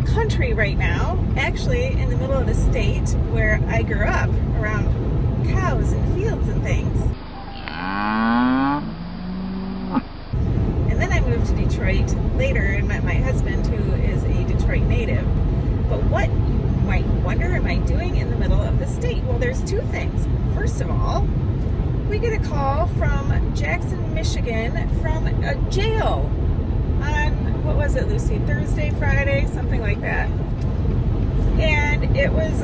country right now, actually in the middle of the state where I grew up, around cows and fields and things. And then I moved to Detroit later and met my husband, who is a Detroit native. But what, you might wonder, am I doing in the middle of the state? Well, there's two things. First of all, we get a call from Jackson, Michigan, from a jail on, what was it, Lucy? Thursday, Friday, something like that. And it was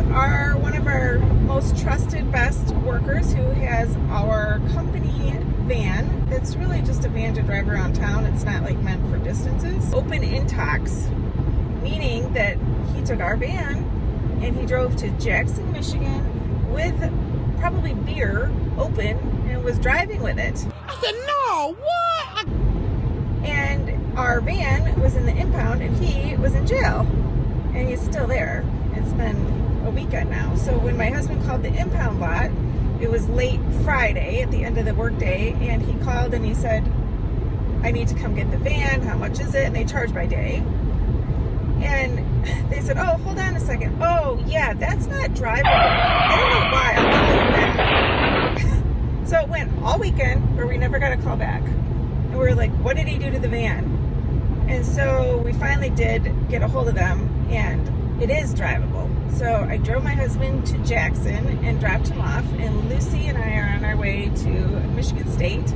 one of our most trusted, best workers who has our company van. It's really just a van to drive around town. It's not like meant for distances. Open intox, meaning that he took our van and he drove to Jackson, Michigan with probably beer open and was driving with it. I said, no, what? And our van was in the impound and he was in jail. And he's still there. It's been a weekend now. So when my husband called the impound lot, it was late Friday at the end of the workday, and he called and he said, I need to come get the van. How much is it? And they charge by day. And they said, oh, hold on a second. Oh, yeah, that's not drivable. I don't know why. I'll call you back. So it went all weekend where we never got a call back. And we were like, what did he do to the van? And so we finally did get a hold of them, and it is drivable. So I drove my husband to Jackson and dropped him off, and Lucy and I are on our way to Michigan State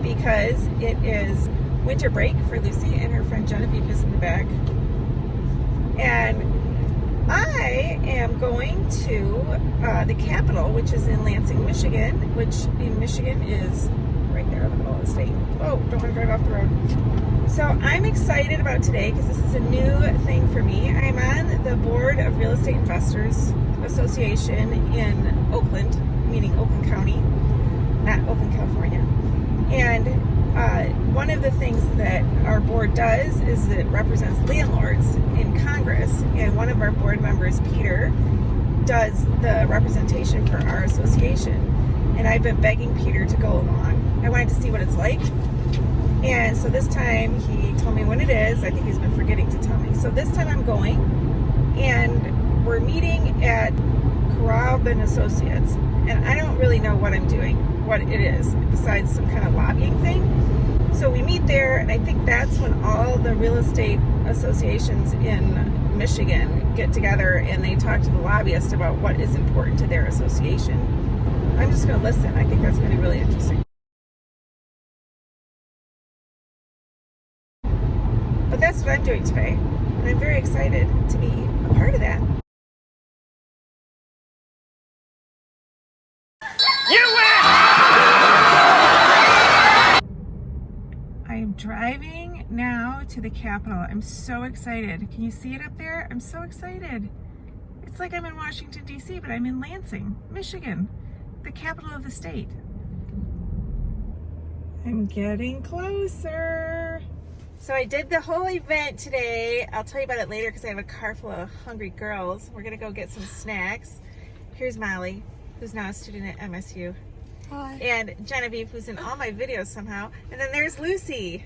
because it is winter break for Lucy, and her friend Genevieve is in the back. And I am going to the Capitol, which is in Lansing, Michigan, which in Michigan is right there in the middle of the state. Oh, don't want to drive off the road. So I'm excited about today because this is a new thing for me. I'm on the board of Real Estate Investors Association in Oakland, meaning Oakland County, not Oakland, California. And one of the things that our board does is it represents landlords in Congress. And one of our board members, Peter, does the representation for our association. And I've been begging Peter to go along. I wanted to see what it's like. And so this time he told me when it is. I think he's been forgetting to tell me. So this time I'm going, and we're meeting at Corral and Associates. And I don't really know what I'm doing, what it is, besides some kind of lobbying thing. So we meet there, and I think that's when all the real estate associations in Michigan get together and they talk to the lobbyist about what is important to their association. I'm just going to listen. I think that's going to be really interesting. But that's what I'm doing today, and I'm very excited to be a part of that. I am driving now to the Capitol. I'm so excited. Can you see it up there? I'm so excited. It's like I'm in Washington, D.C., but I'm in Lansing, Michigan, the capital of the state. I'm getting closer. So I did the whole event today. I'll tell you about it later because I have a car full of hungry girls. We're going to go get some snacks. Here's Molly, who's now a student at MSU. Hi. And Genevieve, who's in all my videos somehow. And then there's Lucy.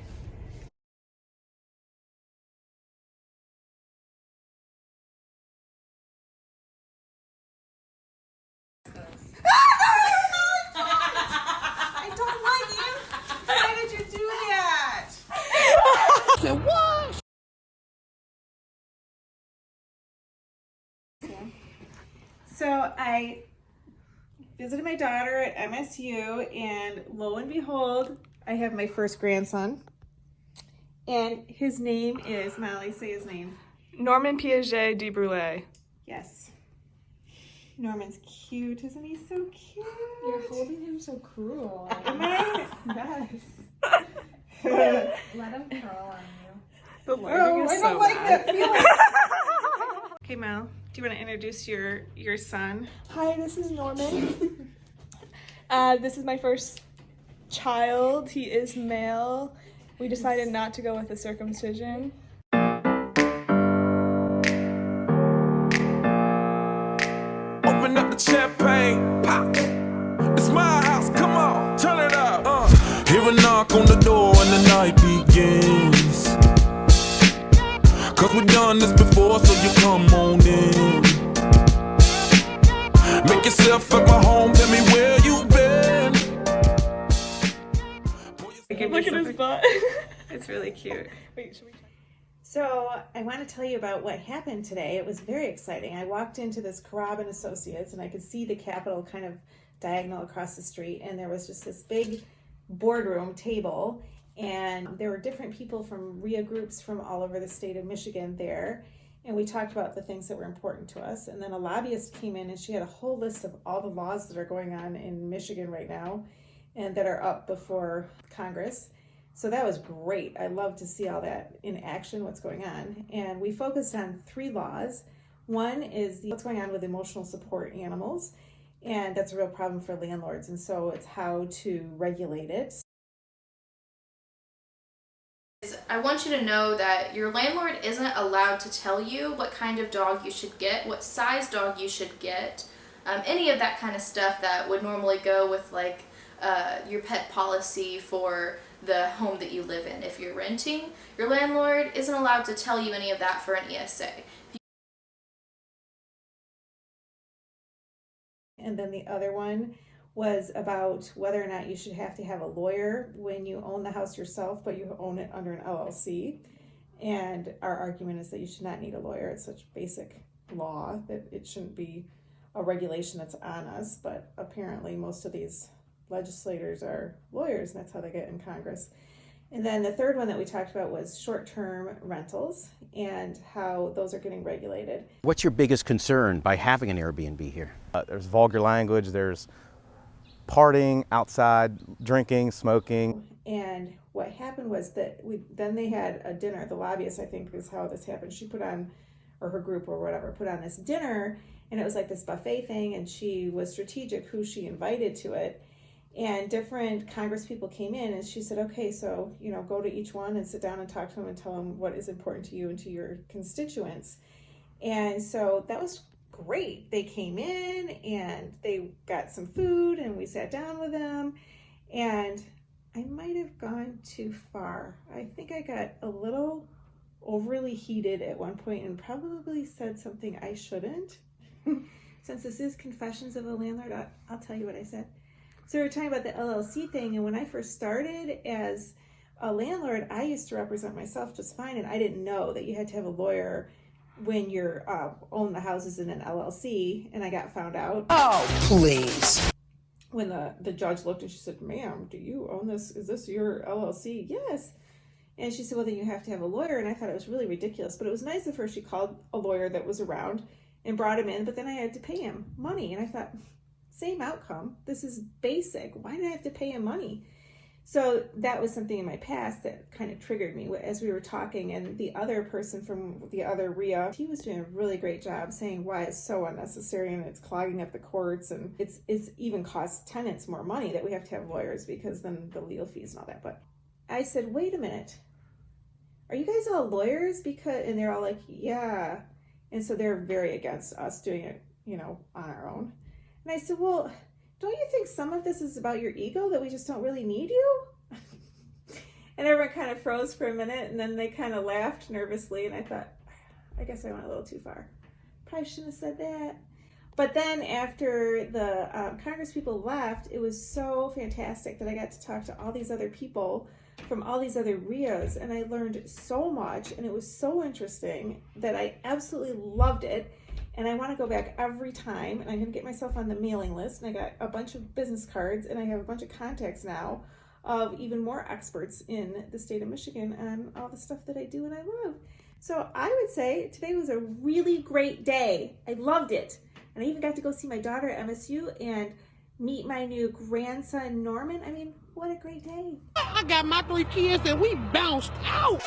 I don't like you. Why did you do that? What? So I visited my daughter at MSU, and lo and behold, I have my first grandson. And his name is, Molly, say his name. Norman Piaget de Brulé. Yes. Norman's cute. Isn't he so cute? You're holding him so cruel. Am I? Yes. Let him curl on you. The lighting is so that bad. feeling. Okay, Mel, do you want to introduce your son? Hi, this is Norman. This is my first child. He is male. We decided not to go with a circumcision. Open up the champagne, pop. It's my house, come on, turn it up. Hear a knock on the door and the night begins. Cause we've done this before, so you come on in. Make yourself at my home, tell me where you been. Look at his butt. It's really cute. Wait, should we try? So I want to tell you about what happened today. It was very exciting. I walked into this Carab and Associates and I could see the Capitol kind of diagonal across the street, and there was just this big boardroom table, and there were different people from RIA groups from all over the state of Michigan there, and we talked about the things that were important to us. And then a lobbyist came in and she had a whole list of all the laws that are going on in Michigan right now and that are up before Congress. So that was great. I love to see all that in action, what's going on. And we focused on 3 laws. One is what's going on with emotional support animals, and that's a real problem for landlords, and so it's how to regulate it. I want you to know that your landlord isn't allowed to tell you what kind of dog you should get, what size dog you should get, any of that kind of stuff that would normally go with like your pet policy for the home that you live in. If you're renting, your landlord isn't allowed to tell you any of that for an ESA. And then the other one was about whether or not you should have to have a lawyer when you own the house yourself, but you own it under an LLC. And our argument is that you should not need a lawyer. It's such basic law that it shouldn't be a regulation that's on us, but apparently most of these legislators are lawyers, and that's how they get in Congress. And then the third one that we talked about was short-term rentals and how those are getting regulated. What's your biggest concern by having an Airbnb here? There's vulgar language, there's partying outside, drinking, smoking. And what happened was that then they had a dinner. The lobbyist, I think, is how this happened. She put on, or her group or whatever, put on this dinner, and it was like this buffet thing, and she was strategic who she invited to it. And different Congress people came in, and she said, okay, so, go to each one and sit down and talk to them and tell them what is important to you and to your constituents. And so that was great. They came in and they got some food and we sat down with them, and I might have gone too far. I think I got a little overly heated at one point and probably said something I shouldn't. Since this is Confessions of a Landlord, I'll tell you what I said. So we were talking about the LLC thing, and when I first started as a landlord, I used to represent myself just fine, and I didn't know that you had to have a lawyer when you're own the houses in an LLC, and I got found out. Oh, please. When the judge looked and she said, ma'am, do you own this? Is this your LLC? Yes. And she said, well, then you have to have a lawyer, and I thought it was really ridiculous, but it was nice of her. She called a lawyer that was around and brought him in, but then I had to pay him money, and I thought, same outcome. This is basic. Why did I have to pay him money? So that was something in my past that kind of triggered me as we were talking. And the other person from the other RIA, he was doing a really great job saying why it's so unnecessary and it's clogging up the courts, and it's even costs tenants more money that we have to have lawyers because then the legal fees and all that. But I said, wait a minute, are you guys all lawyers? And they're all like, yeah. And so they're very against us doing it, on our own. And I said, well, don't you think some of this is about your ego, that we just don't really need you? And everyone kind of froze for a minute, and then they kind of laughed nervously, and I thought, I guess I went a little too far. Probably shouldn't have said that. But then after the Congress people left, it was so fantastic that I got to talk to all these other people from all these other RIAs, and I learned so much, and it was so interesting that I absolutely loved it. And I want to go back every time, and I'm going to get myself on the mailing list, and I got a bunch of business cards, and I have a bunch of contacts now of even more experts in the state of Michigan on all the stuff that I do and I love. So I would say today was a really great day. I loved it. And I even got to go see my daughter at MSU and meet my new grandson, Norman. I mean, what a great day. I got my 3 kids and we bounced out.